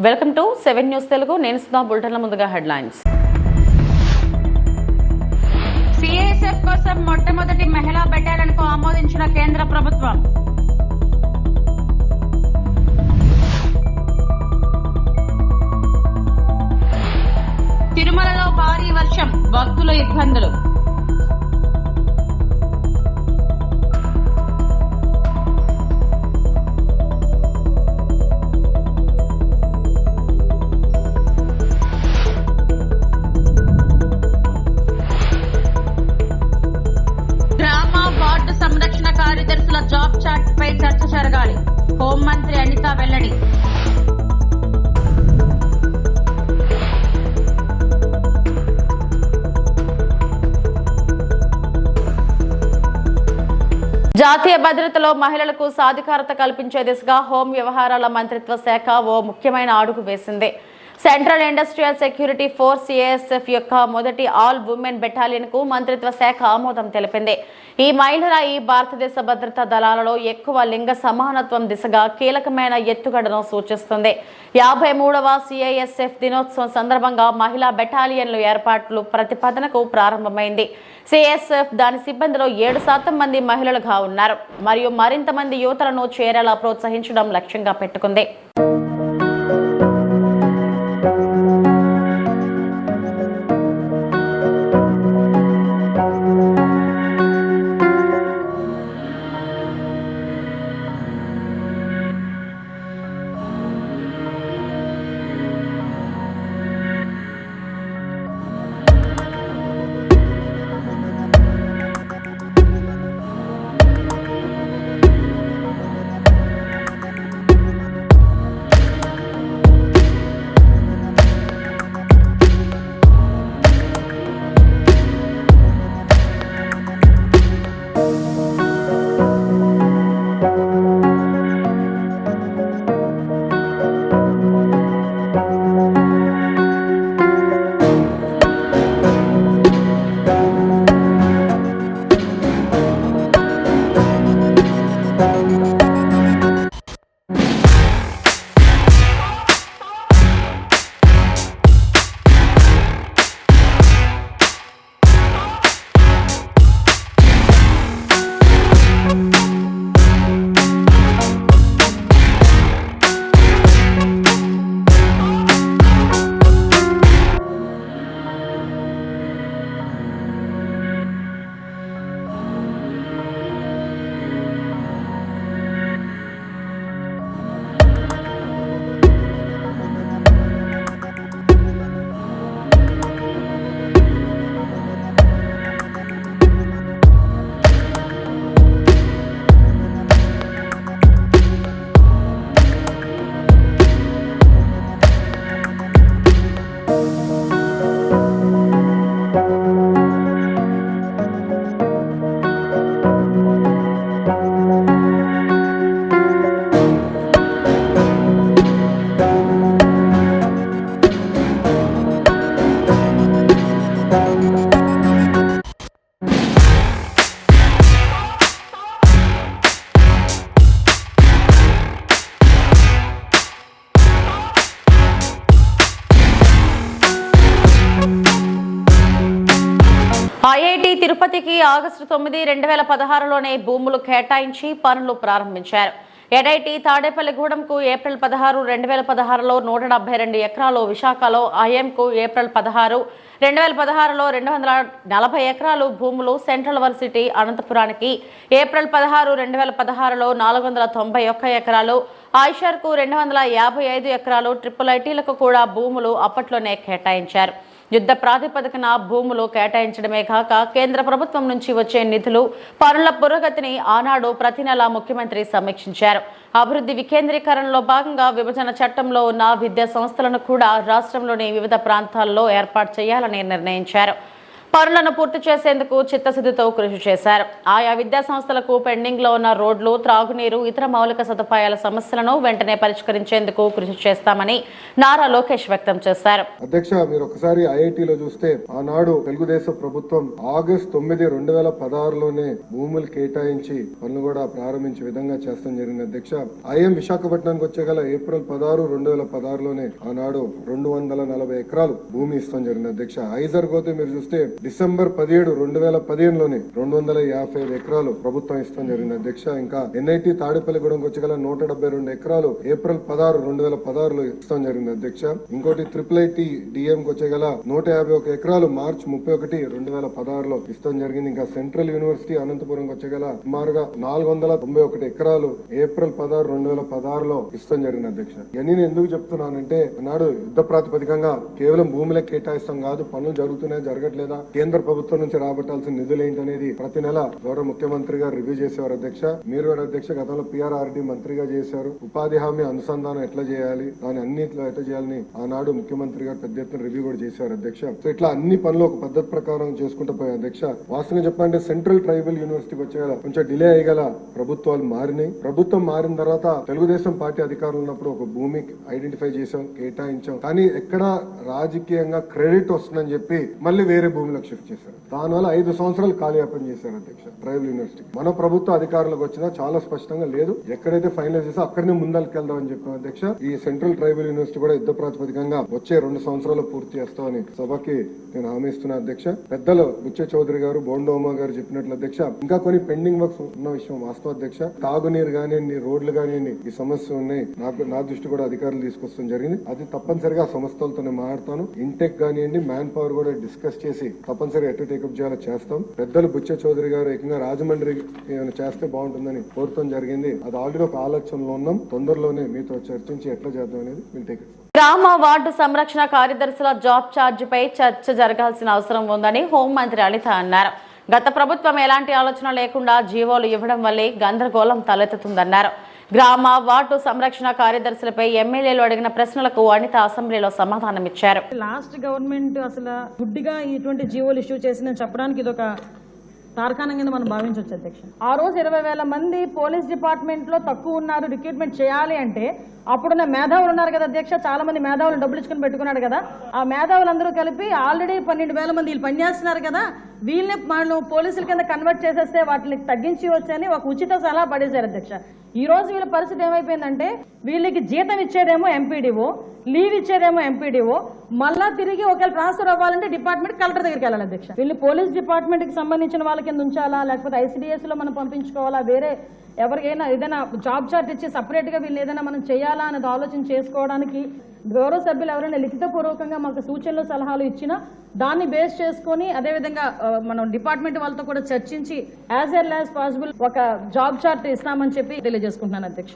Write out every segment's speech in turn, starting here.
Welcome to 7 news Telugu. నేను సుధా. బులెటిన్ల ముందుగా headlines. CISF కోసం మొట్టమొదటి మహిళా బెటాలియన్కు ఆమోదించిన కేంద్ర ప్రభుత్వం. తిరుమలలో భారీ వర్షం, భక్తుల ఇబ్బందులు. సంరక్షణ కార్యదర్శుల జాబ్ చార్ట్ పై చర్చ జరగాలి. హోంమంత్రి అనిత వెల్లడి. జాతీయ భద్రతలో మహిళలకు సాధికారత కల్పించే దిశగా హోం వ్యవహారాల మంత్రిత్వ శాఖ ఓ ముఖ్యమైన అడుగు వేసింది. Central industrial security force CISF యొక్క మొదటి ఆల్ ఉమెన్ బెటాలియన్ కు మంత్రిత్వ శాఖ ఆమోదం తెలిపింది. ఈ మహిళల భారతదేశ భద్రతా దళాలలో ఎక్కువ లింగ సమానత్వం దిశగా కీలకమైన ఎత్తుగడను సూచిస్తుంది. 53వ సిఐఎస్ఎఫ్ దినోత్సవం సందర్భంగా మహిళా బెటాలియన్లు ఏర్పాట్లు ప్రతిపాదనకు ప్రారంభమైంది. సిఐఎస్ఎఫ్ దాని సిబ్బందిలో 7% మంది మహిళలుగా ఉన్నారు మరియు మరింత మంది యువతలను చేరేలా ప్రోత్సహించడం లక్ష్యంగా పెట్టుకుంది. ఐఐటి తిరుపతికి ఆగస్టు 9, 2016లోనే భూములు కేటాయించి పనులు ప్రారంభించారు. ఎన్ఐటి తాడేపల్లిగూడెంకు ఏప్రిల్ 16, 2016లో 172 ఎకరాలు, విశాఖలో ఐఎంకు ఏప్రిల్ 16, 2016లో 240 ఎకరాలు భూములు, సెంట్రల్ వర్సిటీ అనంతపురానికి ఏప్రిల్ 16, 2016లో 491 ఎకరాలు, ఐషర్కు 255 ఎకరాలు, ట్రిపుల్ ఐటీలకు కూడా భూములు అప్పట్లోనే కేటాయించారు. యుద్ధ ప్రాతిపదికన భూములు కేటాయించడమే కాక కేంద్ర ప్రభుత్వం నుంచి వచ్చే నిధులు, పనుల పురోగతిని ఆనాడు ప్రతి నెల ముఖ్యమంత్రి సమీక్షించారు. అభివృద్ధి వికేంద్రీకరణలో భాగంగా విభజన చట్టంలో ఉన్న విద్యా సంస్థలను కూడా రాష్ట్రంలోని వివిధ ప్రాంతాల్లో ఏర్పాటు చేయాలని నిర్ణయించారు. పనులను పూర్తి చేసేందుకు చిత్తశుద్ధితో కృషి చేశారు. ఆయా విద్యా సంస్థలకు పెండింగ్ లో ఉన్న రోడ్లు, త్రాగునీరు, ఇతర మౌలిక సదుపాయాల సమస్యలను వెంటనే పరిష్కరించేందుకు కృషి చేస్తామని నారా లోకేష్ వ్యక్తం చేశారు. అధ్యక్ష, మీరు ఒకసారి ఐఐటిలో చూస్తే ఆనాడు తెలుగుదేశం ప్రభుత్వం ఆగస్టు 9, 2016లోనే భూములు కేటాయించి పనులు కూడా ప్రారంభించే విధంగా చేస్తాం జరిగింది. అధ్యక్ష, ఐఎం విశాఖపట్నానికి వచ్చేగల ఏప్రిల్ 16, 2016లోనే ఆనాడు 240 ఎకరాలు భూమి ఇస్తాం జరిగింది. అధ్యక్ష, ఐజర్ పోతే మీరు చూస్తే డిసెంబర్ 17, 2015లోనే 255 ఎకరాలు ప్రభుత్వం ఇస్తాం జరిగింది. అధ్యక్ష, ఇంకా ఎన్ఐటి తాడేపల్లిగూడెంకి వచ్చేగల 172 ఎకరాలు ఏప్రిల్ 16, 2016లో ఇస్తాం జరిగింది. అధ్యక్ష, ఇంకోటి IIIT DM కి వచ్చేగల 151 ఎకరాలు మార్చి 31, 2016లో ఇస్తాం జరిగింది. ఇంకా సెంట్రల్ యూనివర్సిటీ అనంతపురం వచ్చేగల సుమారుగా 491 ఎకరాలు ఏప్రిల్ 16, 2016లో ఇస్తాం జరిగింది. అధ్యక్ష, ఇవన్నీ నేను ఎందుకు చెప్తున్నానంటే నాడు యుద్ధ ప్రాతిపదికంగా కేవలం భూములే కేటాయిస్తాం కాదు, పనులు జరుగుతున్నాయి జరగట్లేదా, కేంద్ర ప్రభుత్వం నుంచి రాబట్టాల్సిన నిధులు ఏంటనేది ప్రతి నెల గౌరవ ముఖ్యమంత్రి గారు రివ్యూ చేసేవారు. అధ్యక్ష, మీరు అధ్యక్ష గతంలో PRRD మంత్రిగా చేశారు. ఉపాధి హామీ అనుసంధానం ఎట్లా చేయాలి, దాని అన్నిట్లో ఎట్లా చేయాలని ఆనాడు ముఖ్యమంత్రి గారు పెద్ద ఎత్తున రివ్యూ కూడా చేశారు. అధ్యక్ష, సో ఇట్లా అన్ని పనులు ఒక పద్ధతి ప్రకారం చేసుకుంటూ పోయాయి. అధ్యక్ష, వాస్తవంగా చెప్పాలంటే సెంట్రల్ ట్రైబల్ యూనివర్సిటీకి వచ్చేగల కొంచెం డిలే అయ్యగల ప్రభుత్వాలు మారినాయి. ప్రభుత్వం మారిన తర్వాత తెలుగుదేశం పార్టీ అధికారులు ఉన్నప్పుడు ఒక భూమి ఐడెంటిఫై చేశాం, కేటాయించాం, కానీ ఎక్కడ రాజకీయంగా క్రెడిట్ వస్తుందని చెప్పి మళ్ళీ వేరే భూమిలోకి షిఫ్ట్ చేశారు. దానివల్ల 5 సంవత్సరాలు కాలయాపన చేశారు. అధ్యక్ష, ట్రైబల్ యూనివర్సిటీ మన ప్రభుత్వ అధికారులకు వచ్చినా చాలా స్పష్టంగా లేదు, ఎక్కడైతే ఫైనల్ చేసా అక్కడనే ముందరికి వెళ్దామని చెప్పాం. అధ్యక్ష, ఈ సెంట్రల్ ట్రైబల్ యూనివర్సిటీ కూడా యుద్ధ ప్రాతిపదికంగా వచ్చే 2 సంవత్సరాలు పూర్తి చేస్తామని సభకి నేను హామీ ఇస్తున్నా. అధ్యక్ష, పెద్దలు బుచ్చ చౌదరి గారు, బోండోమా గారు చెప్పినట్లు అధ్యక్ష, ఇంకా కొన్ని పెండింగ్ వర్క్స్ ఉన్న విషయం వాస్తవ. అధ్యక్ష, తాగునీరు కానివ్వండి, రోడ్లు కానివ్వండి, ఈ సమస్య ఉన్నాయి. నా దృష్టి కూడా అధికారులు తీసుకొస్తాం జరిగింది. అది తప్పనిసరిగా సంస్థలతోనే మాట్లాడతాను. ఇంటెక్ కానివ్వండి, మ్యాన్ పవర్ కూడా డిస్కస్ చేసి తప్పనిసరిగా ఎట్లా టేకప్ చేయాలో చేస్తాం. పెద్దలు బుచ్చ చౌదరి గారు ఏకంగా రాజమండ్రి ఏమైనా చేస్తే బాగుంటుందని కోరటం జరిగింది. అది ఆల్రెడీ ఒక ఆలోచనలో ఉన్నాం. తొందరలోనే మీతో చర్చించి ఎట్లా చేద్దాం అనేది విల్ టేక్. గ్రామ వార్డు సంరక్షణ కార్యదర్శుల జాబ్ ఛార్జీపై చర్చ జరగాల్సిన అవసరం ఉందని హోంమంత్రి అనిత అన్నారు. గత ప్రభుత్వం ఎలాంటి ఆలోచన లేకుండా జీవోలు ఇవ్వడం వల్లే గందరగోళం తలెత్తుతుందన్నారు. గ్రామ వార్డు సంరక్షణ కార్యదర్శులపై ఎమ్మెల్యేలు అడిగిన ప్రశ్నలకు అనిత అసెంబ్లీలో సమాధానమిచ్చారు. లాస్ట్ గవర్నమెంట్ అసలు గుడ్డిగా ఇటువంటి జీవోలు ఇష్యూ చేసిందని చెప్పడానికి ఇది ఒక తార్కాణం కింద మనం భావించవచ్చు. అధ్యక్ష, ఆ రోజు 20,000 మంది పోలీస్ డిపార్ట్మెంట్ లో తక్కువ ఉన్నారు, రిక్రూట్మెంట్ చేయాలి అంటే అప్పుడున్న మేధావులు ఉన్నారు కదా అధ్యక్ష, చాలా మంది మేధావులు డబ్బులు ఇచ్చుకుని పెట్టుకున్నాడు కదా, ఆ మేధావులందరూ కలిపి ఆల్రెడీ 12,000 మంది వీళ్ళు పనిచేస్తున్నారు కదా, వీళ్ళని మనం పోలీసుల కింద కన్వర్ట్ చేసేస్తే వాటిని తగ్గించి వచ్చని ఒక ఉచిత సలహా పడేశారు. అధ్యక్ష, ఈ రోజు వీళ్ళ పరిస్థితి ఏమైపోయిందంటే వీళ్ళకి జీతం ఇచ్చేదేమో ఎంపీడీఓ, లీవ్ ఇచ్చేదేమో ఎంపీడీఓ, మళ్ళా తిరిగి ఒకవేళ ట్రాన్స్ఫర్ అవ్వాలంటే డిపార్ట్మెంట్ కలెక్టర్ దగ్గరికి వెళ్ళాలి. అధ్యక్ష, వీళ్ళు పోలీస్ డిపార్ట్మెంట్ కి సంబంధించిన వాళ్ళ కింద ఉంచాలా, లేకపోతే ICDS లో మనం పంపించుకోవాలా, వేరే ఎవరికైనా ఏదైనా జాబ్ చార్ట్ ఇచ్చి సపరేట్ గా వీళ్ళు ఏదైనా మనం చేయాలా అనేది ఆలోచన చేసుకోవడానికి గౌరవ సభ్యులు ఎవరైనా లిఖితపూర్వకంగా మాకు సూచనలు సలహాలు ఇచ్చినా దాన్ని బేస్ చేసుకుని అదేవిధంగా మనం డిపార్ట్మెంట్ వాళ్ళతో కూడా చర్చించి యాజ్ ఎర్లీ యాజ్ పాసిబుల్ ఒక జాబ్ చార్ట్ ఇస్తామని చెప్పి తెలియజేసుకుంటున్నాను. అధ్యక్ష,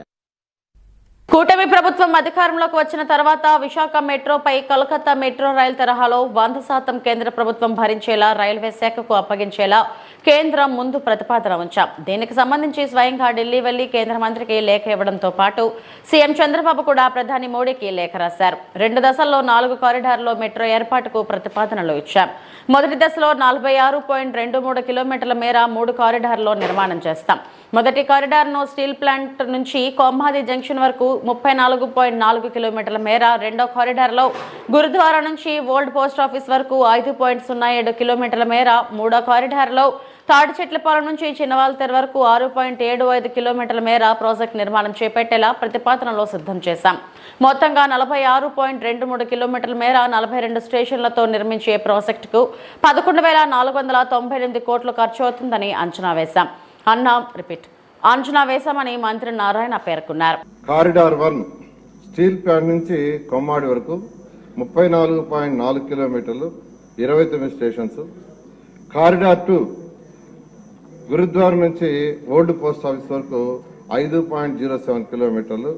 కూటమి ప్రభుత్వం అధికారంలోకి వచ్చిన తర్వాత విశాఖ మెట్రోపై కోల్కతా మెట్రో రైలు తరహాలో 100% కేంద్ర ప్రభుత్వం భరించేలా రైల్వే శాఖకు అప్పగించేలా కేంద్రం ముందు ప్రతిపాదన ఉంచాం. దీనికి సంబంధించి స్వయంగా ఢిల్లీ వెళ్లి కేంద్ర మంత్రికి లేఖ ఇవ్వడంతో పాటు సీఎం చంద్రబాబు కూడా ప్రధాని మోడీకి లేఖ రాశారు. 2 దశల్లో 4 కారిడార్లో మెట్రో ఏర్పాటుకు ప్రతిపాదనలు ఇచ్చాం. మొదటి దశలో 46.23 కిలోమీటర్ల మేర 3 కారిడార్లో నిర్మాణం చేస్తాం. మొదటి కారిడార్ను స్టీల్ ప్లాంట్ నుంచి కొమ్మాది జంక్షన్ వరకు 34.4 కిలోమీటర్ల మేర, రెండో కారిడార్లో గురుద్వారా నుంచి ఓల్డ్ పోస్ట్ ఆఫీస్ వరకు 5.07 కిలోమీటర్ల మేర, మూడో కారిడార్లో తాడిచెట్లపాలెం నుంచి చిన్నవాల్తెర వరకు 6.75 కిలోమీటర్ల మేర ప్రాజెక్టు నిర్మాణం చేపట్టేలా ప్రతిపాదనలో సిద్ధం చేశాం. మొత్తంగా 46.23 కిలోమీటర్ల మేర 42 స్టేషన్లతో నిర్మించే ప్రాజెక్టుకు 11,498 కోట్లు ఖర్చు అవుతుందని అంచనా వేశామని మంత్రి నారాయణ పేర్కొన్నారు. కారిడార్ 1 స్టీల్ ప్లాంట్ నుంచి కొమ్మాడి వరకు 34.4 కిలోమీటర్లు, 29 స్టేషన్స్. కారిడార్ 2 గురుద్వారా నుంచి ఓల్డ్ పోస్ట్ ఆఫీస్ వరకు 5.07 కిలోమీటర్లు,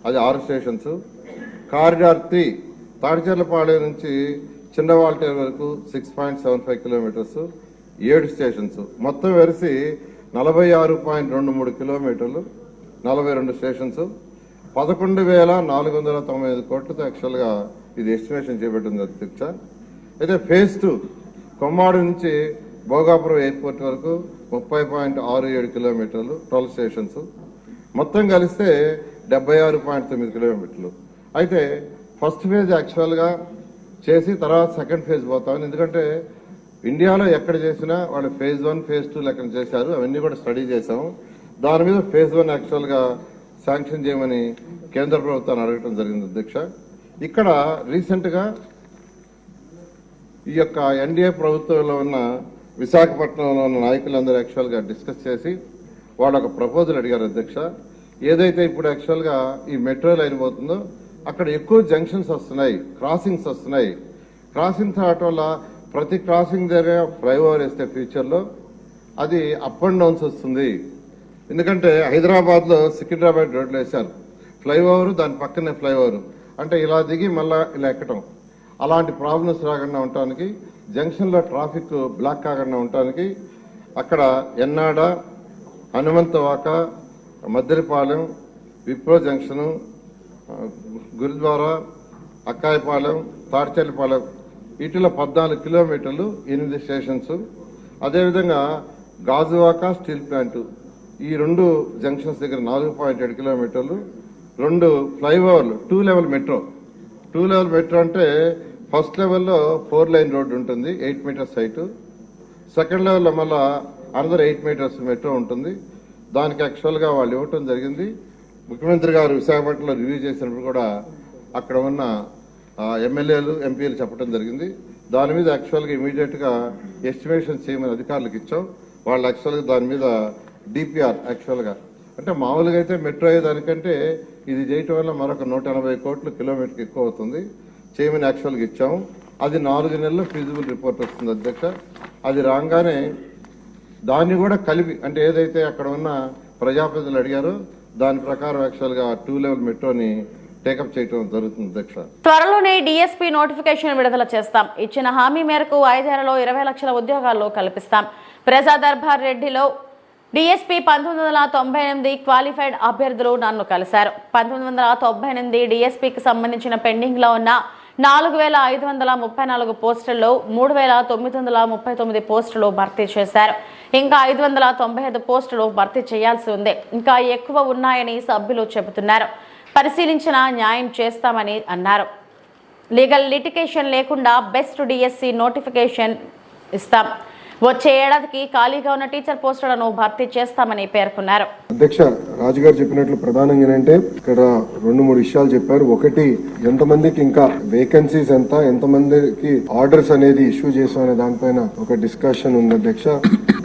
అది 6 స్టేషన్స్. కారిడార్ 3 తాడిచెర్లపాలెం నుంచి చిన్నవాల్టేరు వరకు 6.75 కిలోమీటర్స్, 7 స్టేషన్స్. మొత్తం వెరిసి 46.23 కిలోమీటర్లు, 42 స్టేషన్స్. 11,495 కోట్లతో యాక్చువల్గా ఇది ఎస్టిమేషన్ చేపట్టింది అధ్యక్ష. అయితే ఫేజ్ 2 కొమ్మాడు నుంచి భోగాపురం ఎయిర్పోర్ట్ వరకు 30.67 కిలోమీటర్లు 12 స్టేషన్స్, మొత్తం కలిస్తే 76.9 కిలోమీటర్లు. అయితే ఫస్ట్ ఫేజ్ యాక్చువల్గా చేసి తర్వాత సెకండ్ ఫేజ్ పోతామని, ఎందుకంటే ఇండియాలో ఎక్కడ చేసినా వాళ్ళు ఫేజ్ 1 ఫేజ్ 2 లెక్కన చేశారు, అవన్నీ కూడా స్టడీ చేశాము. దాని మీద ఫేజ్ 1 యాక్చువల్గా శాంక్షన్ చేయమని కేంద్ర ప్రభుత్వాన్ని అడగటం జరిగింది అధ్యక్ష. ఇక్కడ రీసెంట్గా ఈ యొక్క ఎన్డీఏ ప్రభుత్వంలో ఉన్న విశాఖపట్నంలో ఉన్న నాయకులందరూ యాక్చువల్గా డిస్కస్ చేసి వాళ్ళు ఒక ప్రపోజల్ అడిగారు అధ్యక్ష. ఏదైతే ఇప్పుడు యాక్చువల్గా ఈ మెట్రో లైన్ పోతుందో అక్కడ ఎక్కువ జంక్షన్స్ వస్తున్నాయి, క్రాసింగ్స్ వస్తున్నాయి. క్రాసింగ్స్ రావటం వల్ల ప్రతి క్రాసింగ్ దగ్గర ఫ్లైఓవర్ వేస్తే ఫ్యూచర్లో అది అప్ అండ్ డౌన్స్ వస్తుంది. ఎందుకంటే హైదరాబాద్లో సికింద్రాబాద్ రోడ్లు వేశారు, ఫ్లైఓవర్ దాని పక్కనే ఫ్లైఓవర్, అంటే ఇలా దిగి మళ్ళా ఇలా ఎక్కటం. అలాంటి ప్రాబ్లమ్స్ రాకుండా ఉండటానికి, జంక్షన్లో ట్రాఫిక్ బ్లాక్ కాకుండా ఉండటానికి అక్కడ ఎన్నాడ, హనుమంతవాక, మద్దెలపాలెం, విప్రో జంక్షను, గురుద్వారా, అక్కాయపాలెం, తాడ్చెల్లిపాలెం వీటిలో 14 కిలోమీటర్లు 8 స్టేషన్స్. అదేవిధంగా గాజువాక స్టీల్ ప్లాంట్ ఈ 2 జంక్షన్స్ దగ్గర 4.7 కిలోమీటర్లు, 2 ఫ్లైఓవర్లు, 2 లెవెల్ మెట్రో. 2 లెవెల్ మెట్రో అంటే ఫస్ట్ లెవెల్లో 4 లైన్ రోడ్డు ఉంటుంది, 8 మీటర్స్ హైట్. సెకండ్ లెవెల్లో మళ్ళా అనదర్ 8 మీటర్స్ మెట్రో ఉంటుంది. దానికి యాక్చువల్గా వాళ్ళు ఇవ్వటం జరిగింది. ముఖ్యమంత్రి గారు విశాఖపట్నంలో రివ్యూ చేసినప్పుడు కూడా అక్కడ ఉన్న ఎమ్మెల్యేలు, ఎంపీలు చెప్పడం జరిగింది. దాని మీద యాక్చువల్గా ఇమీడియట్గా ఎస్టిమేషన్ చేయమని అధికారులకు ఇచ్చాం. వాళ్ళు యాక్చువల్గా దాని మీద డిపిఆర్ యాక్చువల్గా అంటే మామూలుగా అయితే మెట్రో అయ్యేదానికంటే ఇది చేయటం వల్ల మరొక 180 కోట్లు కిలోమీటర్కి ఎక్కువ అవుతుంది, చేయమని యాక్చువల్గా ఇచ్చాము. అది 4 నెలల్లో ఫీజిబుల్ రిపోర్ట్ వస్తుంది అధ్యక్ష. అది రాగానే దాన్ని కూడా కలిపి, అంటే ఏదైతే అక్కడ ఉన్న ప్రజాప్రతినిధులు అడిగారో దాని ప్రకారం యాక్చువల్గా 2 లెవెల్ మెట్రోని టేకప్ చేయడం జరుగుతుంది అధ్యక్ష. త్వరలోనే డిఎస్పీ నోటిఫికేషన్ విడుదల చేస్తాం. ఇచ్చిన హామీ మేరకు 5 ఏళ్లలో 20 లక్షల ఉద్యోగాలు కల్పిస్తాం. ప్రజా దర్బార్ రెడ్డిలో డిఎస్పీ 1998 క్వాలిఫైడ్ అభ్యర్థులు నన్ను కలిశారు. 1998 డిఎస్పీకి సంబంధించిన పెండింగ్ లో ఉన్న 4534 పోస్టుల్లో 3939 పోస్టులు భర్తీ చేశారు. ఇంకా 595 పోస్టులు భర్తీ చేయాల్సి ఉంది. ఇంకా ఎక్కువ ఉన్నాయని సభ్యులు చెబుతున్నారు. పరిశీలించిన న్యాయం చేస్తామని అన్నారు. లీగల్ లిటిగేషన్ లేకుండా బెస్ట్ డిఎస్సి నోటిఫికేషన్ ఇస్తాం. వచ్చే ఏడాదికి ఖాళీగా ఉన్న టీచర్ పోస్టులను భర్తీ చేస్తామని పేర్కొన్నారు. అధ్యక్ష, రాజుగారు చెప్పినట్లు ప్రధానంగా ఏంటంటే ఇక్కడ 2-3 విషయాలు చెప్పారు. ఒకటి, ఎంతమందికి ఇంకా వేకెన్సీస్ ఎంతమందికి ఆర్డర్స్ అనేది ఇష్యూ చేసామనే దానిపైన ఒక డిస్కషన్ ఉంది అధ్యక్ష.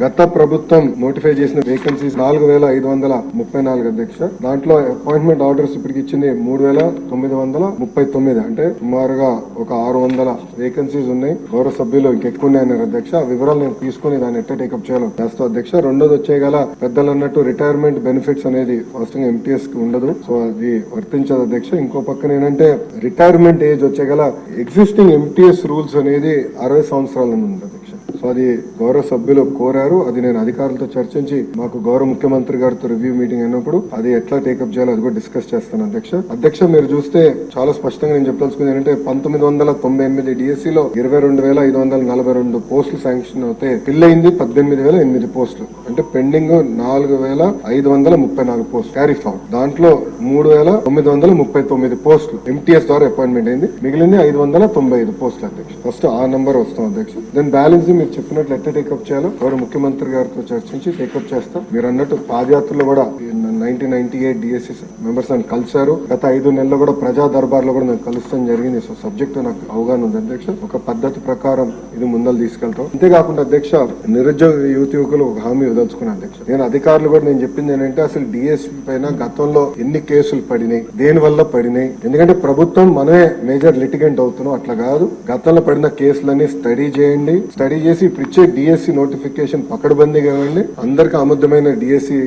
గత ప్రభుత్వం నోటిఫై చేసిన వేకెన్సీస్ 4534 అధ్యక్ష. దాంట్లో అపాయింట్మెంట్ ఆర్డర్స్ ఇప్పటికి ఇచ్చింది 3939, అంటే సుమారుగా ఒక 600 వేకెన్సీస్ ఉన్నాయి. గౌరవ సభ్యులు ఇంకెక్కువ ఉన్నాయన్నారు అధ్యక్ష. ఆ వివరాలు నేను తీసుకుని దాన్ని ఎట్లా టేకప్ చేయాలో చేస్తాం అధ్యక్ష. రెండోది వచ్చేగల పెద్దలు అన్నట్టు రిటైర్మెంట్ బెనిఫిట్స్ అనేది ఫస్ట్ ఎంటీఎస్ కి ఉండదు, సో అది వర్తించదు అధ్యక్ష. ఇంకో పక్కన ఏంటంటే రిటైర్మెంట్ ఏజ్ వచ్చేగల ఎగ్జిస్టింగ్ ఎంటీఎస్ రూల్స్ అనేది 60 సంవత్సరాల ఉంది అధ్యక్ష. సో అది గౌరవ సభ్యులు కోరారు, అది నేను అధికారులతో చర్చించి మాకు గౌరవ ముఖ్యమంత్రి గారితో రివ్యూ మీటింగ్ అయినప్పుడు అది ఎట్లా టేకప్ చేయాలో అది కూడా డిస్కస్ చేస్తాను అధ్యక్ష. అధ్యక్ష, మీరు చూస్తే చాలా స్పష్టంగా నేను చెప్పదలుచుకుంది ఏంటంటే 1998 డిఎస్సీలో 22,542 పోస్టులు శాంక్షన్ అవుతే ఫిల్ అయింది 18,008 పోస్టులు, అంటే పెండింగ్ 4,534 పోస్టులు క్యారీ ఫార్వర్డ్. దాంట్లో 3,939 పోస్టులు ఎంటీఎస్ ద్వారా అపాయింట్మెంట్ అయింది, మిగిలింది 595 పోస్టులు అధ్యక్ష. ఫస్ట్ ఆ నంబర్ వస్తాం అధ్యక్ష. దెన్ బ్యాలెన్స్ మీరు చెప్పినట్లు ఎట్లా టేకప్ చేయాలో గౌరవ ముఖ్యమంత్రి గారితో చర్చించి టేకప్ చేస్తాం. మీరు అన్నట్టు పాదయాత్రలో కూడా 1998 డిఎస్సీ మెంబర్స్ అని కలిశారు. గత 5 నెలల్లో కూడా ప్రజా దర్బార్ లో కూడా నాకు కలుస్తాం జరిగింది. సో సబ్జెక్ట్ నాకు అవగాహన ఉంది అధ్యక్ష. ఒక పద్ధతి ప్రకారం ఇది ముందలు తీసుకెళ్తాం. అంతేకాకుండా అధ్యక్ష, నిరుద్యోగ యువకులు ఒక హామీ వదలుచుకున్నాను అధ్యక్ష. నేను అధికారులు కూడా నేను చెప్పింది ఏంటంటే అసలు డిఎస్పీ పైన గతంలో ఎన్ని కేసులు పడినాయి, దేని వల్ల పడినాయి, ఎందుకంటే ప్రభుత్వం మనమే మేజర్ లిటిగెంట్ అవుతున్నాం, అట్లా కాదు. గతంలో పడిన కేసులన్నీ స్టడీ చేయండి, స్టడీ చేసి ఇప్పుడు ఇచ్చే డిఎస్సి నోటిఫికేషన్ పకడ్బందీగా ఇవ్వండి, అందరికి ఆమోదమైన డిఎస్సి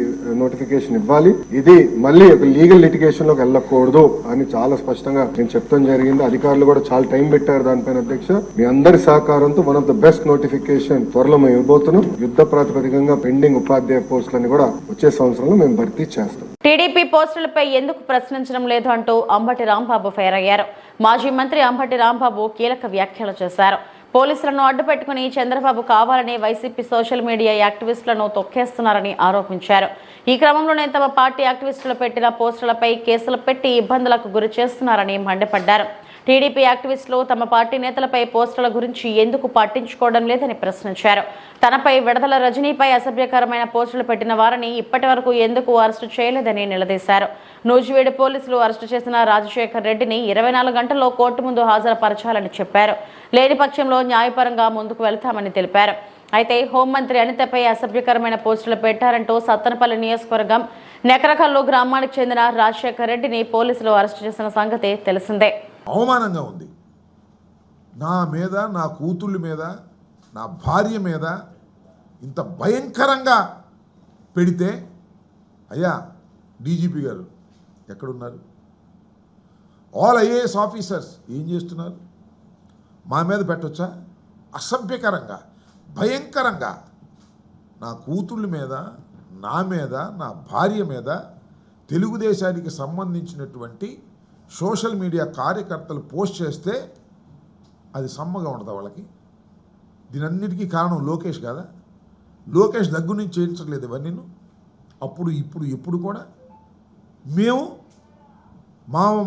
నోటిఫికేషన్ ఇవ్వాలి. ఇది మళ్ళీ ఒక లీగల్ లిటిగేషన్ లోకి వెళ్ళకూడదు అని చాలా స్పష్టంగా నేను చెప్తాం జరిగింది. అధికారులు కూడా చాలా టైం పెట్టారు దానిపైన అధ్యక్ష. మీ అందరి సహకారంతో one of the best notification త్వరలో మేము ఇవ్వబోతున్నాం. యుద్ధ ప్రాతిపదికంగా పెండింగ్ ఉపాధ్యాయ పోస్టులని కూడా వచ్చే సంవత్సరంలో మేము భర్తీ చేస్తాం. టీడీపీ పోస్టులపై ఎందుకు ప్రశ్నించడం లేదు అంటూ అంబటి రాంబాబు ఫైర్ అయ్యారు. మాజీ మంత్రి అంబటి రాంబాబు కీలక వ్యాఖ్యలు చేశారు. పోలీసులను అడ్డుపెట్టుకుని చంద్రబాబు కావాలని వైసీపీ సోషల్ మీడియా యాక్టివిస్టులను తొక్కేస్తున్నారని ఆరోపించారు. ఈ క్రమంలోనే తమ పార్టీ యాక్టివిస్టులు పెట్టిన పోస్టులపై కేసులు పెట్టి ఇబ్బందులకు గురి చేస్తున్నారని మండిపడ్డారు. టీడీపీ యాక్టివిస్టులు తమ పార్టీ నేతలపై పోస్టుల గురించి ఎందుకు పట్టించుకోవడం లేదని ప్రశ్నించారు. తనపై విడదల రజనీపై అసభ్యకరమైన పోస్టులు పెట్టిన వారిని ఇప్పటి వరకు ఎందుకు అరెస్టు చేయలేదని నిలదీశారు. నూజివీడు పోలీసులు అరెస్టు చేసిన రాజశేఖర్ రెడ్డిని 24 గంటల్లో కోర్టు ముందు హాజరుపరచాలని చెప్పారు. లేని పక్షంలో న్యాయపరంగా ముందుకు వెళ్తామని తెలిపారు. అయితే హోంమంత్రి అనితపై అసభ్యకరమైన పోస్టులు పెట్టారంటూ సత్తెనపల్లి నియోజకవర్గం నెకరకల్లు గ్రామానికి చెందిన రాజశేఖర్ రెడ్డిని పోలీసులు అరెస్టు చేసిన సంగతి తెలిసిందే. అవమానంగా ఉంది. నా మీద, నా కూతుళ్ళ మీద, నా భార్య మీద ఇంత భయంకరంగా పెడితే, అయ్యా డీజీపీ గారు ఎక్కడున్నారు? ఆల్ ఐఏఎస్ ఆఫీసర్స్ ఏం చేస్తున్నారు? మా మీద పెట్టొచ్చా? అసభ్యకరంగా, భయంకరంగా నా కూతుళ్ళ మీద, నా మీద, నా భార్య మీద తెలుగుదేశానికి సంబంధించినటువంటి సోషల్ మీడియా కార్యకర్తలు పోస్ట్ చేస్తే అది సమ్మగా ఉండదా వాళ్ళకి? దీనన్నిటికీ కారణం లోకేష్ కాదా? లోకేష్ దగ్గర నుంచి చేయించట్లేదు ఇవన్నీ. అప్పుడు ఇప్పుడు ఎప్పుడు కూడా మేము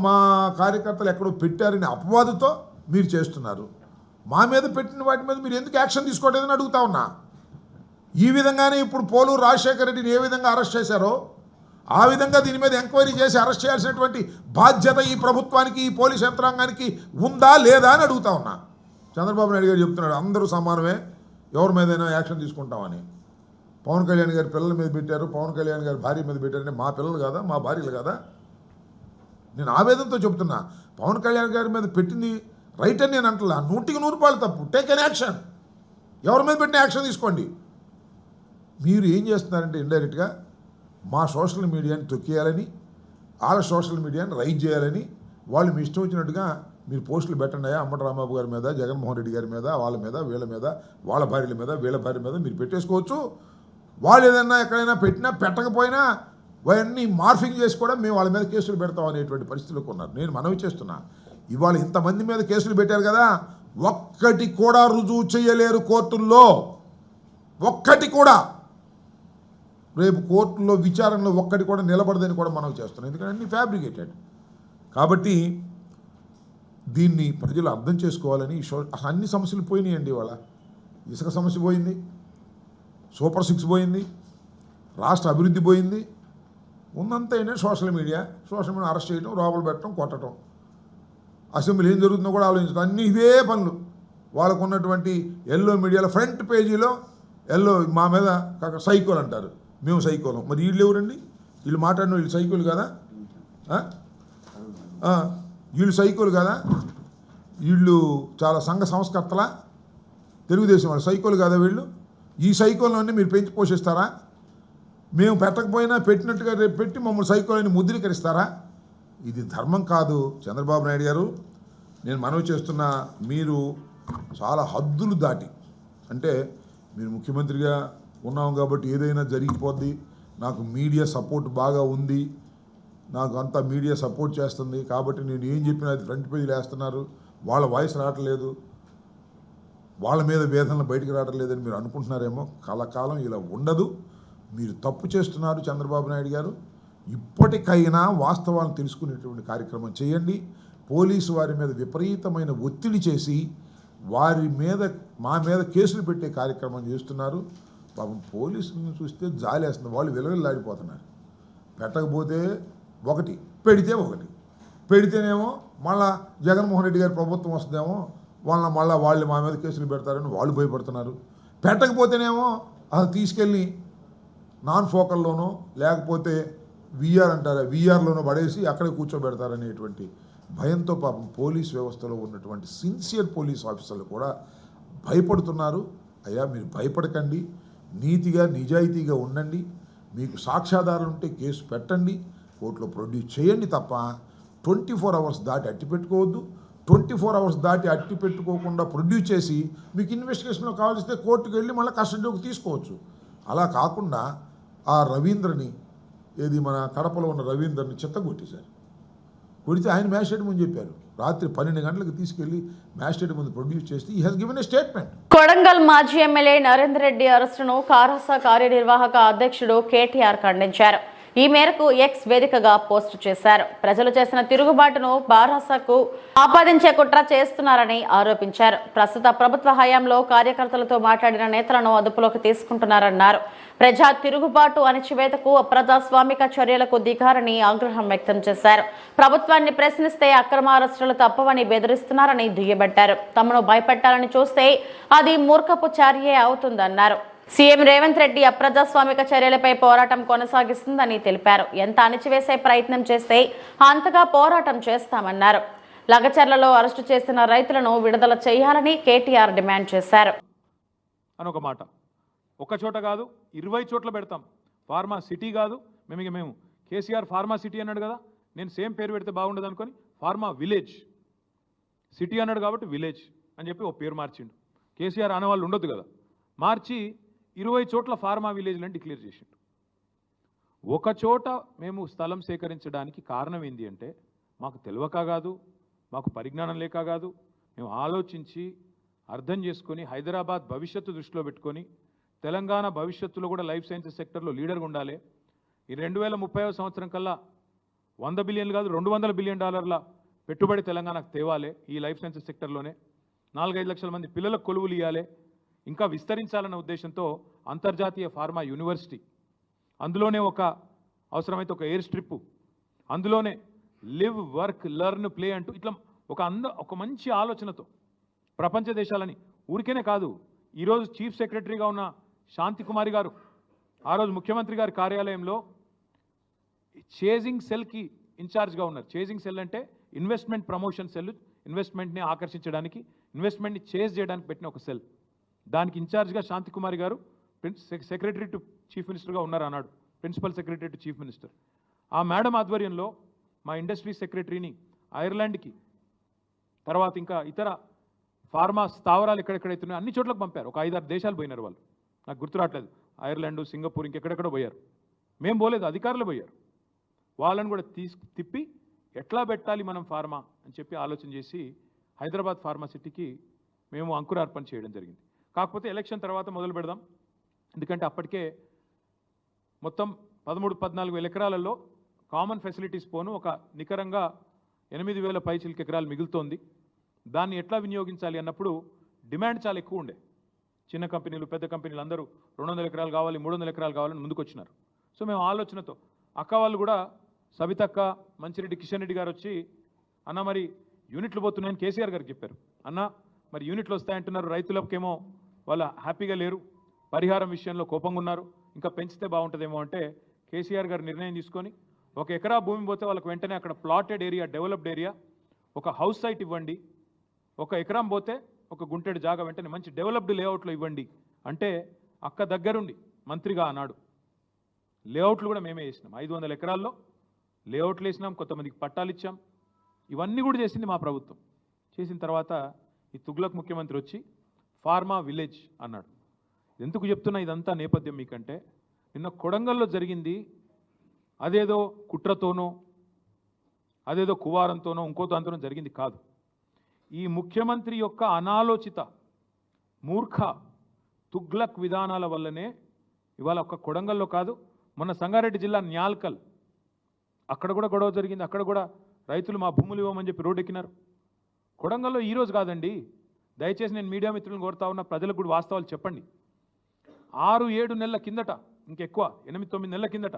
మా కార్యకర్తలు ఎక్కడో పెట్టారని అపవాదుతో మీరు చేస్తున్నారు. మా మీద పెట్టిన వాటి మీద మీరు ఎందుకు యాక్షన్ తీసుకోవట్లేదని అడుగుతా ఉన్నా. ఈ విధంగానే ఇప్పుడు పోలూరు రాజశేఖర రెడ్డిని ఏ విధంగా అరెస్ట్ చేశారో ఆ విధంగా దీని మీద ఎంక్వైరీ చేసి అరెస్ట్ చేయాల్సినటువంటి బాధ్యత ఈ ప్రభుత్వానికి, ఈ పోలీస్ యంత్రాంగానికి ఉందా లేదా అని అడుగుతా ఉన్నా. చంద్రబాబు నాయుడు గారు చెప్తున్నాడు అందరూ సమానమే, ఎవరి మీదైనా యాక్షన్ తీసుకుంటామని. పవన్ కళ్యాణ్ గారి పిల్లల మీద పెట్టారు, పవన్ కళ్యాణ్ గారి భార్య మీద పెట్టారంటే మా పిల్లలు కాదా, మా భార్యలు కాదా? నేను ఆవేదనతో చెప్తున్నా. పవన్ కళ్యాణ్ గారి మీద పెట్టింది రైట్ అని నేను అంటలా. 100% తప్పు. Take an action. ఎవరి మీద పెట్టిన యాక్షన్ తీసుకోండి. మీరు ఏం చేస్తున్నారంటే ఇండైరెక్ట్గా మా సోషల్ మీడియాని తొక్కేయాలని, వాళ్ళ సోషల్ మీడియాని రైజ్ చేయాలని వాళ్ళు మీ ఇష్టం వచ్చినట్టుగా మీరు పోస్టులు పెట్టండి. అంబటి రాంబాబు గారి మీద, జగన్మోహన్ రెడ్డి గారి మీద, వాళ్ళ మీద, వీళ్ళ మీద, వాళ్ళ భార్యల మీద, వీళ్ళ భార్య మీద మీరు పెట్టేసుకోవచ్చు. వాళ్ళు ఏదైనా ఎక్కడైనా పెట్టినా పెట్టకపోయినా అవన్నీ మార్ఫింగ్ చేసి కూడా మేము వాళ్ళ మీద కేసులు పెడతాం అనేటువంటి పరిస్థితులకు ఉన్నారు. నేను మనవి చేస్తున్నా, ఇవాళ ఇంతమంది మీద కేసులు పెట్టారు కదా, ఒక్కటి కూడా రుజువు చేయలేరు కోర్టుల్లో. ఒక్కటి కూడా రేపు కోర్టులో విచారణలో ఒక్కటి కూడా నిలబడదని కూడా మనం చేస్తున్నాం. ఎందుకంటే అన్ని ఫ్యాబ్రికేటెడ్. కాబట్టి దీన్ని ప్రజలు అర్థం చేసుకోవాలని అన్ని సమస్యలు పోయినాయండి. ఇవాళ ఇసుక సమస్య పోయింది, సూపర్ 6 పోయింది, రాష్ట్ర అభివృద్ధి పోయింది. ఉన్నంత ఏంటంటే సోషల్ మీడియా అరెస్ట్ చేయడం, లోపల పెట్టడం, కొట్టడం. అసెంబ్లీ ఏం జరుగుతుందో కూడా ఆలోచించడం. అన్నీ ఇవే పనులు. వాళ్ళకు ఉన్నటువంటి ఎల్లో మీడియాలో ఫ్రంట్ పేజీలో ఎల్లో మా మీద సైకోలు అంటారు, మేము సైకోలం. మరి వీళ్ళు ఎవరండి? వీళ్ళు మాట్లాడిన వీళ్ళు సైకోలు కదా? వీళ్ళు సైకోలు కదా? వీళ్ళు చాలా సంఘ సంస్కర్తలా? తెలుగుదేశం వాళ్ళు సైకోలు కదా వీళ్ళు? ఈ సైకోలన్నీ మీరు పెంచి పోషిస్తారా? మేము పెట్టకపోయినా పెట్టినట్టుగా రేపు పెట్టి మమ్మల్ని సైకోలని ముద్రీకరిస్తారా? ఇది ధర్మం కాదు. చంద్రబాబు నాయుడు గారు, నేను మనవి చేస్తున్నా, మీరు చాలా హద్దులు దాటి, అంటే మీరు ముఖ్యమంత్రిగా ఉన్నాం కాబట్టి ఏదైనా జరిగిపోద్ది, నాకు మీడియా సపోర్ట్ బాగా ఉంది, నాకు అంతా మీడియా సపోర్ట్ చేస్తుంది కాబట్టి నేను ఏం చెప్పినా అది ఫ్రంట్ పేజీలు వేస్తున్నారు, వాళ్ళ వాయిస్ రావట్లేదు, వాళ్ళ మీద వేదనలు బయటకు రావట్లేదని మీరు అనుకుంటున్నారేమో. కలకాలం ఇలా ఉండదు. మీరు తప్పు చేస్తున్నారు చంద్రబాబు నాయుడు గారు. ఇప్పటికైనా వాస్తవాలను తెలుసుకునేటువంటి కార్యక్రమం చేయండి. పోలీసు వారి మీద విపరీతమైన ఒత్తిడి చేసి వారి మీద, మా మీద కేసులు పెట్టే కార్యక్రమం చేస్తున్నారు. పాపం పోలీసులను చూస్తే జాలేస్తుంది. వాళ్ళు విలవిల్లాడిపోతున్నారు. పెట్టకపోతే ఒకటి, పెడితే ఒకటి. పెడితేనేమో మళ్ళా జగన్మోహన్ రెడ్డి గారి ప్రభుత్వం వస్తుందేమో, వాళ్ళు మా మీద కేసులు పెడతారని వాళ్ళు భయపడుతున్నారు. పెట్టకపోతేనేమో అది తీసుకెళ్ళి నాన్ ఫోకల్లోనో లేకపోతే వీఆర్లోనో పడేసి అక్కడే కూర్చోబెడతారనేటువంటి భయంతో పాపం పోలీస్ వ్యవస్థలో ఉన్నటువంటి సిన్సియర్ పోలీస్ ఆఫీసర్లు కూడా భయపడుతున్నారు. అయ్యా, మీరు భయపడకండి, నీతిగా నిజాయితీగా ఉండండి. మీకు సాక్ష్యాధారాలు ఉంటే కేసు పెట్టండి, కోర్టులో ప్రొడ్యూస్ చేయండి తప్ప 24 అవర్స్ దాటి అట్టి పెట్టుకోవద్దు. 24 అవర్స్ దాటి అట్టి పెట్టుకోకుండా ప్రొడ్యూస్ చేసి మీకు ఇన్వెస్టిగేషన్లో కావాల్సితే కోర్టుకు వెళ్ళి మళ్ళీ కస్టడీలోకి తీసుకోవచ్చు. అలా కాకుండా ఆ రవీంద్రని, ఏది మన కడపలో ఉన్న రవీంద్రని చిత్తగొట్టేశారు. కొడితే ఆయన మ్యాజిస్ట్రేట్ ముందు చెప్పారు, రాత్రి 12 గంటలకు తీసుకెళ్లి మ్యాజిస్ట్రేట్ ముందు ప్రొడ్యూస్ చేసి he has given a statement. Kodangal మాజీ ఎమ్మెల్యే నరేందర్ రెడ్డి అరెస్టును కారాస కార్యనిర్వాహక అధ్యక్షుడు కేటీఆర్ ఖండించారు. ఈ మేరకు ఎక్స్ వేదికగా పోస్టు చేశారు. ప్రజలు చేసిన తిరుగుబాటును బారాసకు ఆపాదించే కుట్ర చేస్తున్నారని ఆరోపించారు. ప్రస్తుత ప్రభుత్వ హయాంలో కార్యకర్తలతో మాట్లాడిన నేతలను అదుపులోకి తీసుకుంటున్నారన్నారు. ప్రజా తిరుగుబాటు అణచివేతకు అప్రజాస్వామిక చర్యలకు దిగారని ఆగ్రహం వ్యక్తం చేశారు. ప్రభుత్వాన్ని ప్రశ్నిస్తే అక్రమ అరెస్టులు తప్పవని బెదిరిస్తున్నారని దుయ్యబట్టారు. తమను భయపెట్టాలని చూస్తే అది మూర్ఖపు చర్యే అవుతుందన్నారు. సీఎం రేవంత్ రెడ్డి అప్రజాస్వామిక చర్యలపై పోరాటం కొనసాగిస్తుందని తెలిపారు. ఎంత అణిచివేసే ప్రయత్నం చేస్తే అంతగా పోరాటం చేస్తామన్నారు. లగచర్లలో అరెస్టు చేసిన రైతులను విడుదల చేయాలని కేటీఆర్ డిమాండ్ చేశారు. అనొక మాట, ఒక చోట కాదు 20 చోట్ల పెడతాం. ఫార్మా సిటీ కాదు, మేము కేసీఆర్ ఫార్మా సిటీ అన్నాడు కదా, నేను సేమ్ పేరు పెడితే బాగుండదు అనుకొని ఫార్మా విలేజ్, సిటీ అన్నాడు కాబట్టి విలేజ్ అని చెప్పి ఒక పేరు మార్చిండు. కేసీఆర్ అనే వాళ్ళు ఉండొద్దు కదా, మార్చి 20 చోట్ల ఫార్మా విలేజ్లను డిక్లేర్ చేసిండు. ఒక చోట మేము స్థలం సేకరించడానికి కారణం ఏంటి అంటే మాకు తెలియక కాదు, మాకు పరిజ్ఞానం లేక కాదు, మేము ఆలోచించి అర్థం చేసుకొని హైదరాబాద్ భవిష్యత్తు దృష్టిలో పెట్టుకొని తెలంగాణ భవిష్యత్తులో కూడా లైఫ్ సైన్సెస్ సెక్టర్లో లీడర్గా ఉండాలి. ఈ 2030 సంవత్సరం కల్లా 100 బిలియన్లు కాదు $200 బిలియన్ పెట్టుబడి తెలంగాణకు తేవాలి. ఈ లైఫ్ సైన్సెస్ సెక్టర్లోనే 4-5 లక్షల మంది పిల్లలకు కొలువులు ఇవ్వాలి, ఇంకా విస్తరించాలన్న ఉద్దేశంతో అంతర్జాతీయ ఫార్మా యూనివర్సిటీ, అందులోనే అవసరమైతే ఒక ఎయిర్ స్ట్రిప్, అందులోనే లివ్ వర్క్ లెర్న్ ప్లే అంటూ ఇట్లా ఒక మంచి ఆలోచనతో ప్రపంచ దేశాలని ఊరికేనే కాదు. ఈరోజు చీఫ్ సెక్రటరీగా ఉన్న శాంతి కుమారి గారు ఆ రోజు ముఖ్యమంత్రి గారి కార్యాలయంలో చేజింగ్ సెల్కి ఇన్ఛార్జ్గా ఉన్నారు. చేజింగ్ సెల్ అంటే ఇన్వెస్ట్మెంట్ ప్రమోషన్ సెల్, ఇన్వెస్ట్మెంట్ని ఆకర్షించడానికి, ఇన్వెస్ట్మెంట్ని చేజ్ చేయడానికి పెట్టిన ఒక సెల్. దానికి ఇన్ఛార్జ్గా శాంతి కుమారి గారు సెక్రటరీ టు చీఫ్ మినిస్టర్గా ఉన్నారు అన్నాడు, principal secretary to chief minister. ఆ మేడం ఆధ్వర్యంలో మా ఇండస్ట్రీ సెక్రటరీని ఐర్లాండ్కి, తర్వాత ఇంకా ఇతర ఫార్మా స్థావరాలు ఎక్కడెక్కడైతున్నాయో అన్ని చోట్లకు పంపారు. ఒక 5-6 దేశాలు పోయినారు వాళ్ళు, నాకు గుర్తు రావట్లేదు, ఐర్లాండ్, సింగపూర్, ఇంకెక్కడెక్కడో పోయారు. మేము పోలేదు, అధికారులు పోయారు. వాళ్ళని కూడా తిప్పి ఎట్లా పెట్టాలి మనం ఫార్మా అని చెప్పి ఆలోచన చేసి హైదరాబాద్ ఫార్మా సిటీకి మేము అంకురార్పణ చేయడం జరిగింది. కాకపోతే ఎలక్షన్ తర్వాత మొదలు పెడదాం, ఎందుకంటే అప్పటికే మొత్తం 13-14 ఎకరాలలో కామన్ ఫెసిలిటీస్ పోను ఒక నికరంగా 8,000 పైచిలకు ఎకరాలు మిగులుతోంది. దాన్ని ఎట్లా వినియోగించాలి అన్నప్పుడు డిమాండ్ చాలా ఎక్కువ ఉండే. చిన్న కంపెనీలు, పెద్ద కంపెనీలు అందరూ 200 ఎకరాలు కావాలి, 300 ఎకరాలు కావాలని ముందుకు వచ్చినారు. సో మేము ఆలోచనతో అక్క వాళ్ళు కూడా, సబితక్క, మంచిరెడ్డి కిషన్ రెడ్డి గారు వచ్చి, అన్న మరి యూనిట్లు పోతున్నాయని కేసీఆర్ గారికి చెప్పారు. అన్న మరి యూనిట్లు వస్తాయంటున్నారు, రైతులకేమో వాళ్ళు హ్యాపీగా లేరు, పరిహారం విషయంలో కోపంగా ఉన్నారు, ఇంకా పెంచితే బాగుంటుందేమో అంటే కేసీఆర్ గారు నిర్ణయం తీసుకొని 1 ఎకరా భూమి పోతే వాళ్ళకి వెంటనే అక్కడ ప్లాటెడ్ ఏరియా, డెవలప్డ్ ఏరియా, ఒక హౌస్ సైట్ ఇవ్వండి, 1 ఎకరం పోతే 1 గుంటెడు జాగా వెంటనే మంచి డెవలప్డ్ లేఅవుట్లో ఇవ్వండి అంటే అక్క దగ్గరుండి మంత్రిగా అన్నాడు. లేఅవుట్లు కూడా మేమే వేసినాం, 500 ఎకరాల్లో లేఅవుట్లు వేసినాం, కొంతమందికి పట్టాలు ఇచ్చాం. ఇవన్నీ కూడా చేసింది మా ప్రభుత్వం. చేసిన తర్వాత ఈ తుగ్లక్ ముఖ్యమంత్రి వచ్చి ఫార్మా విలేజ్ అన్నాడు. ఎందుకు చెప్తున్నా ఇదంతా నేపథ్యం మీకంటే, నిన్న కొడంగల్లో జరిగింది అదేదో కుట్రతోనో, అదేదో కువారంతోనో, ఇంకో దాంతోనో జరిగింది కాదు. ఈ ముఖ్యమంత్రి యొక్క అనాలోచిత మూర్ఖ తుగ్లక్ విధానాల వల్లనే ఇవాళ ఒక్క కొడంగల్లో కాదు, మొన్న సంగారెడ్డి జిల్లా న్యాల్కల్ అక్కడ కూడా గొడవ జరిగింది. అక్కడ కూడా రైతులు మా భూములు ఇవ్వమని చెప్పి రోడ్డు ఎక్కినారు. కొడంగల్లో ఈరోజు కాదండి, దయచేసి నేను మీడియా మిత్రులను కోరుతా ఉన్న, ప్రజలకు కూడా వాస్తవాలు చెప్పండి. 6-7 నెలల కిందట, ఇంకెక్కువ 8-9 నెలల కిందట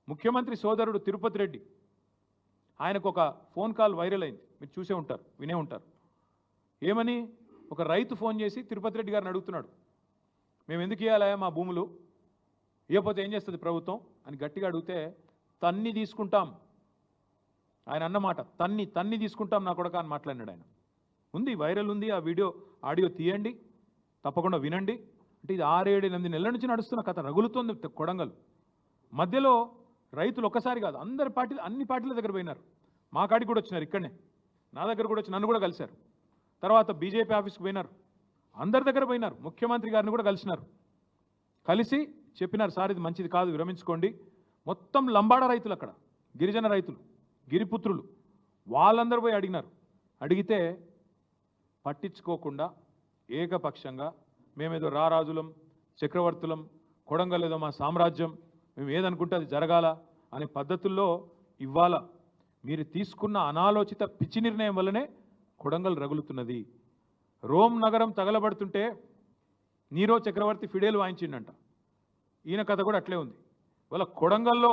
ముఖ్యమంత్రి సోదరుడు తిరుపతి రెడ్డి, ఆయనకు ఒక ఫోన్ కాల్ వైరల్ అయింది, మీరు చూసే ఉంటారు, వినే ఉంటారు. ఏమని, ఒక రైతు ఫోన్ చేసి తిరుపతి రెడ్డి గారిని అడుగుతున్నాడు, మేము ఎందుకు ఇవ్వాలా మా భూములు, ఇవ్వకపోతే ఏం చేస్తుంది ప్రభుత్వం అని గట్టిగా అడిగితే, తన్ని తీసుకుంటాం, ఆయన అన్నమాట, తన్ని తీసుకుంటాం నా కొడక అని మాట్లాడినాడు ఆయన. ఉంది, వైరల్ ఉంది, ఆ వీడియో ఆడియో తీయండి, తప్పకుండా వినండి. అంటే ఇది 6-7-8 నెలల నుంచి నడుస్తున్న కథ, రగులుతోంది కొడంగల్. మధ్యలో రైతులు ఒక్కసారి కాదు, అన్ని పార్టీల దగ్గర పోయినారు. మా కాడికి కూడా వచ్చినారు, ఇక్కడనే నా దగ్గర కూడా వచ్చి నన్ను కూడా కలిశారు. తర్వాత బీజేపీ ఆఫీస్కి పోయినారు, అందరి దగ్గర పోయినారు, ముఖ్యమంత్రి గారిని కూడా కలిసినారు. కలిసి చెప్పినారు, సార్ ఇది మంచిది కాదు, విరమించుకోండి. మొత్తం లంబాడ రైతులు, అక్కడ గిరిజన రైతులు, గిరిపుత్రులు, వాళ్ళందరూ పోయి అడిగినారు. అడిగితే పట్టించుకోకుండా ఏకపక్షంగా మేమేదో రారాజులం, చక్రవర్తులం, కొడంగల్ ఏదో మా సామ్రాజ్యం, మేము ఏదనుకుంటే అది జరగాల అనే పద్ధతుల్లో ఇవాళ మీరు తీసుకున్న అనాలోచిత పిచ్చి నిర్ణయం వల్లనే కొడంగల్ రగులుతున్నది. రోమ్ నగరం తగలబడుతుంటే నీరో చక్రవర్తి ఫిడేలు వాయించిండంట. ఈయన కథ కూడా అట్లే ఉంది. ఇవాళ కొడంగల్లో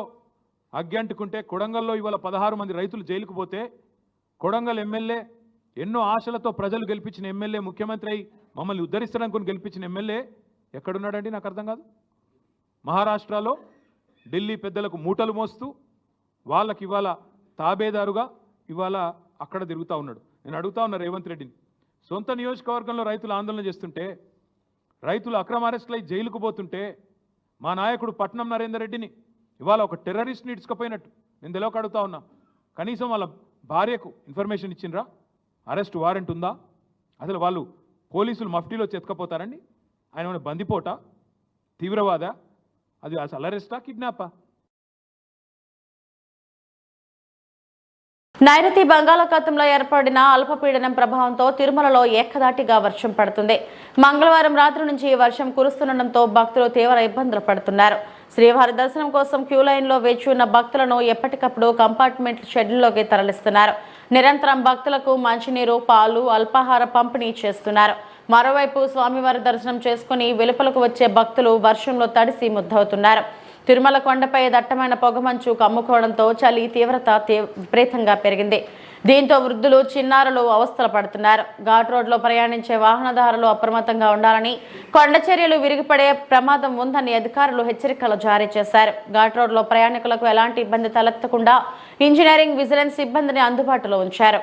అగ్గి అంటుకుంటే, కొడంగల్లో ఇవాళ 16 మంది రైతులు జైలుకు పోతే, కొడంగల్ ఎమ్మెల్యే ఎన్నో ఆశలతో ప్రజలు గెలిపించిన ఎమ్మెల్యే, ముఖ్యమంత్రి అయి మమ్మల్ని ఉద్ధరిస్తారనుకుని గెలిపించిన ఎమ్మెల్యే ఎక్కడున్నాడండి? నాకు అర్థం కాదు. మహారాష్ట్రలో ఢిల్లీ పెద్దలకు మూటలు మోస్తూ వాళ్ళకి ఇవాళ తాబేదారుగా ఇవాళ అక్కడ తిరుగుతూ ఉన్నాడు. నేను అడుగుతా ఉన్నా రేవంత్ రెడ్డిని, సొంత నియోజకవర్గంలో రైతులు ఆందోళన చేస్తుంటే, రైతులు అక్రమ అరెస్టులై జైలుకు పోతుంటే, మా నాయకుడు పట్నం నరేందర్ రెడ్డిని ఇవాళ ఒక టెర్రరిస్ట్ని ఇడ్చుకపోయినట్టు నేను తెలియక అడుగుతా ఉన్నా. కనీసం వాళ్ళ భార్యకు ఇన్ఫర్మేషన్ ఇచ్చిండ్రా? అరెస్ట్ వారెంట్ ఉందా? అసలు వాళ్ళు పోలీసులు మఫ్టీలో చెతకపోతారండి? ఆయన ఏమైనా బందిపోట, తీవ్రవాద? అది అసలు అరెస్టా, కిడ్నాపా? నైరుతి బంగాళాఖాతంలో ఏర్పడిన అల్పపీడనం ప్రభావంతో తిరుమలలో ఏకధాటిగా వర్షం పడుతుంది. మంగళవారం రాత్రి నుంచి ఈ వర్షం కురుస్తుండటంతో భక్తులు తీవ్ర ఇబ్బందులు పడుతున్నారు. శ్రీవారి దర్శనం కోసం క్యూ లైన్లో వేచి ఉన్న భక్తులను ఎప్పటికప్పుడు కంపార్ట్మెంట్ షెడ్యూల్లోకి తరలిస్తున్నారు. నిరంతరం భక్తులకు మంచినీరు, పాలు, అల్పాహార పంపిణీ చేస్తున్నారు. మరోవైపు స్వామివారి దర్శనం చేసుకుని వెలుపలకు వచ్చే భక్తులు వర్షంలో తడిసి ముద్దవుతున్నారు. తిరుమల కొండపై దట్టమైన పొగమంచు కమ్ముకోవడంతో చలి తీవ్రత విపరీతంగా పెరిగింది. దీంతో వృద్ధులు, చిన్నారులు అవస్థలు పడుతున్నారు. ఘాట్ రోడ్లో ప్రయాణించే వాహనదారులు అప్రమత్తంగా ఉండాలని, కొండ చర్యలు విరిగిపడే ప్రమాదం ఉందని అధికారులు హెచ్చరికలు జారీ చేశారు. ఘాట్ రోడ్లో ప్రయాణికులకు ఎలాంటి ఇబ్బంది తలెత్తకుండా ఇంజనీరింగ్, విజిలెన్స్ సిబ్బందిని అందుబాటులో ఉంచారు.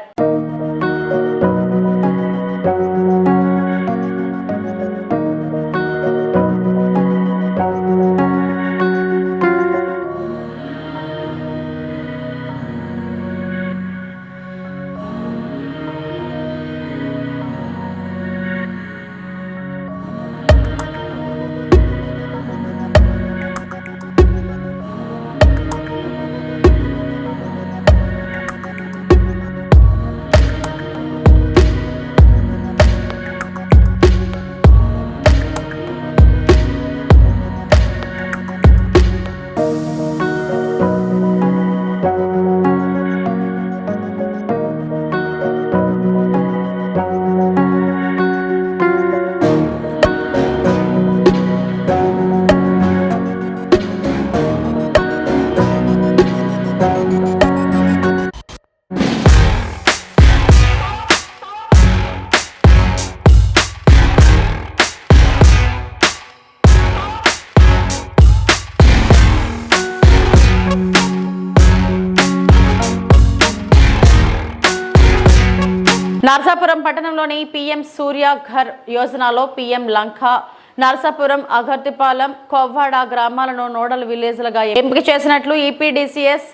నర్సాపురం పట్టణంలోని పీఎం సూర్య ఘర్ యోజనలో పీఎం లంక, నర్సాపురం, అగర్తిపాలెం, కొవ్వాడ గ్రామాలను నోడల్ విలేజ్లుగా ఎంపిక చేసినట్లు ఈపీడీసీఎస్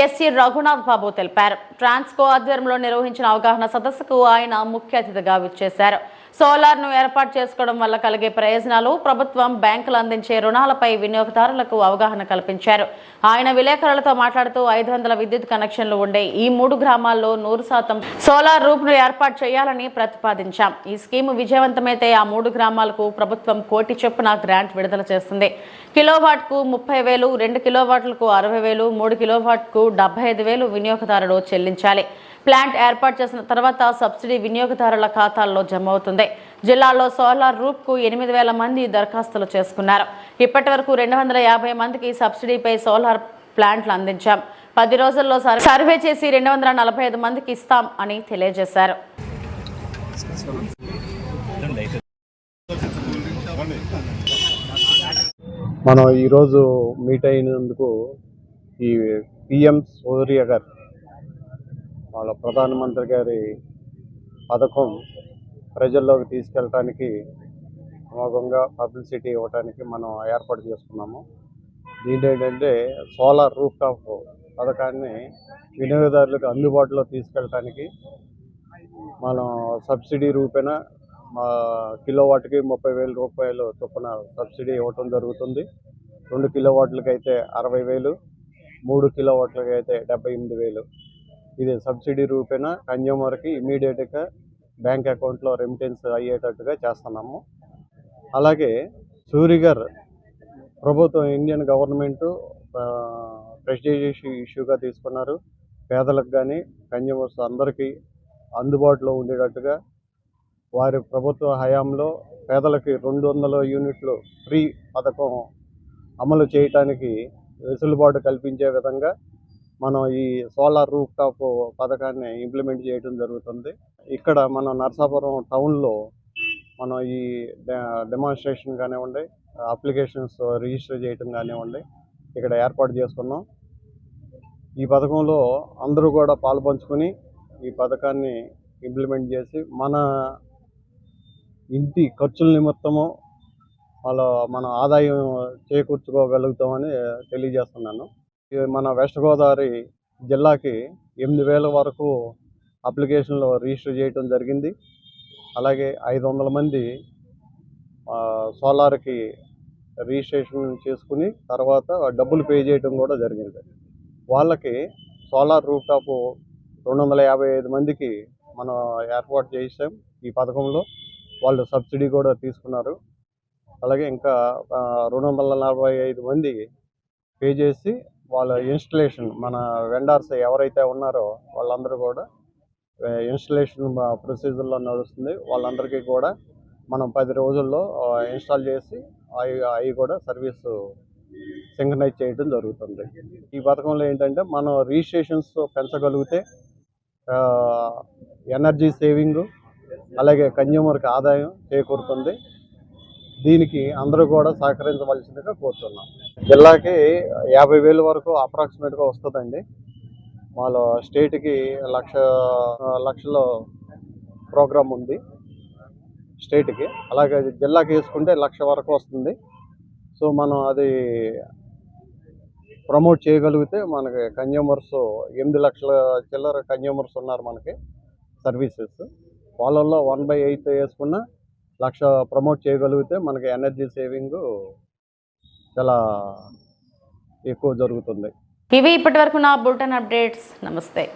ఎస్సీ రఘునాథ్ బాబు తెలిపారు. ట్రాన్స్కో ఆధ్వర్యంలో నిర్వహించిన అవగాహన సదస్సుకు ఆయన ముఖ్య అతిథిగా విచ్చేశారు. సోలార్ను ఏర్పాటు చేసుకోవడం వల్ల కలిగే ప్రయోజనాలు, ప్రభుత్వం, బ్యాంకులు అందించే రుణాలపై వినియోగదారులకు అవగాహన కల్పించారు. ఆయన విలేకరులతో మాట్లాడుతూ 500 విద్యుత్ కనెక్షన్లు ఉండే ఈ 3 గ్రామాల్లో 100% సోలార్ రూఫ్ను ఏర్పాటు చేయాలని ప్రతిపాదించాం. ఈ స్కీము విజయవంతమైతే ఆ 3 గ్రామాలకు ప్రభుత్వం 1 కోటి చొప్పున గ్రాంట్ విడుదల చేస్తుంది. కిలోవాట్కు 30,000, 2 కిలోవాట్లకు 60,000, 3 కిలోవాట్కు 75,000 వినియోగదారులు చెల్లించాలి. ప్లాంట్ ఏర్పాటు చేసిన తర్వాత సబ్సిడీ వినియోగదారుల ఖాతాల్లో జమ అవుతుంది. జిల్లాలో సోలార్ రూఫ్కు 8,000 మంది దరఖాస్తులు చేసుకున్నారు. ఇప్పటి వరకు 250 మందికి సబ్సిడీపై సోలార్ ప్లాంట్లు అందించాం. 10 రోజుల్లో సర్వే చేసి 245 మందికి ఇస్తాం అని తెలియజేశారు. మనం ఈరోజు మీట్ అయినందుకు ఈ పిఎం సూర్య గారు వాళ్ళ ప్రధానమంత్రి గారి పథకం ప్రజల్లోకి తీసుకెళ్ళటానికి అమోఘంగా పబ్లిసిటీ ఇవ్వడానికి మనం ఏర్పాటు చేసుకున్నాము. దీంట్లో ఏంటంటే సోలార్ రూఫ్ టాప్ పథకాన్ని వినియోగదారులకు అందుబాటులో తీసుకెళ్ళటానికి మనం సబ్సిడీ రూపేణ కిలోవాట్కి 30,000 రూపాయలు చొప్పున సబ్సిడీ ఇవ్వటం జరుగుతుంది. 2 కిలోవాట్లకి అయితే 60,000, 3 కిలోవాట్లకి అయితే 78,000. ఇది సబ్సిడీ రూపేణా కన్జ్యూమర్కి ఇమీడియట్గా బ్యాంక్ అకౌంట్లో రెమిటెన్స్ అయ్యేటట్టుగా చేస్తున్నాము. అలాగే సూరిగర్ ప్రభుత్వం ఇండియన్ గవర్నమెంట్ ప్రెస్టీజియస్ ఇష్యూగా తీసుకున్నారు. పేదలకు కానీ కన్జ్యూమర్స్ అందరికీ అందుబాటులో ఉండేటట్టుగా వారి ప్రభుత్వ హయాంలో పేదలకి 200 యూనిట్లు ఫ్రీ పథకం అమలు చేయటానికి వెసులుబాటు కల్పించే విధంగా మనం ఈ సోలార్ రూఫ్ టాప్ పథకాన్ని ఇంప్లిమెంట్ చేయడం జరుగుతుంది. ఇక్కడ మన నరసాపురం టౌన్లో మనం ఈ డెమాన్స్ట్రేషన్ కానివ్వండి, అప్లికేషన్స్ రిజిస్టర్ చేయడం కానివ్వండి ఇక్కడ ఏర్పాటు చేసుకున్నాం. ఈ పథకంలో అందరూ కూడా పాలుపంచుకొని ఈ పథకాన్ని ఇంప్లిమెంట్ చేసి మన ఇంటి ఖర్చుల నిమిత్తము మన ఆదాయం చేకూర్చుకోగలుగుతామని తెలియజేస్తున్నాను. మన వెస్ట్ గోదావరి జిల్లాకి 8,000 వరకు అప్లికేషన్లు రిజిస్టర్ చేయడం జరిగింది. అలాగే 500 మంది సోలార్కి రిజిస్ట్రేషన్ చేసుకుని తర్వాత డబ్బులు పే చేయడం కూడా జరిగింది. వాళ్ళకి సోలార్ రూఫ్ టాప్ 255 మందికి మనం ఏర్పాటు చేసాం. ఈ పథకంలో వాళ్ళు సబ్సిడీ కూడా తీసుకున్నారు. అలాగే ఇంకా 245 మంది పే చేసి వాళ్ళ ఇన్స్టలేషన్ మన వెండర్స్ ఎవరైతే ఉన్నారో వాళ్ళందరూ కూడా ఇన్స్టలేషన్ ప్రొసీజర్లో నడుస్తుంది. వాళ్ళందరికీ కూడా మనం 10 రోజుల్లో ఇన్స్టాల్ చేసి అవి కూడా సర్వీసు సింక్రనైజ్ చేయడం జరుగుతుంది. ఈ పథకంలో ఏంటంటే మనం రిజిస్ట్రేషన్స్ పెంచగలిగితే ఎనర్జీ సేవింగ్ అలాగే కన్జ్యూమర్కి ఆదాయం చేకూరుతుంది. దీనికి అందరూ కూడా సహకరించవలసిందిగా కోరుతున్నాం. జిల్లాకి 50,000 వరకు అప్రాక్సిమేట్గా వస్తుందండి. వాళ్ళ స్టేట్కి లక్షల ప్రోగ్రామ్ ఉంది స్టేట్కి. అలాగే జిల్లాకి వేసుకుంటే 1,00,000 వరకు వస్తుంది. సో మనం అది ప్రమోట్ చేయగలిగితే మనకి కన్జ్యూమర్స్ 8 లక్షల చిల్లర కన్జ్యూమర్స్ ఉన్నారు మనకి సర్వీసెస్. వాళ్ళల్లో 1/8 వేసుకున్న 1,00,000 ప్రమోట్ చేయగలిగితే మనకి ఎనర్జీ సేవింగ్ చాలా ఎక్కువ జరుగుతుంది. ఇవి ఇప్పటివరకు నా బులెటిన్ అప్డేట్స్. నమస్తే.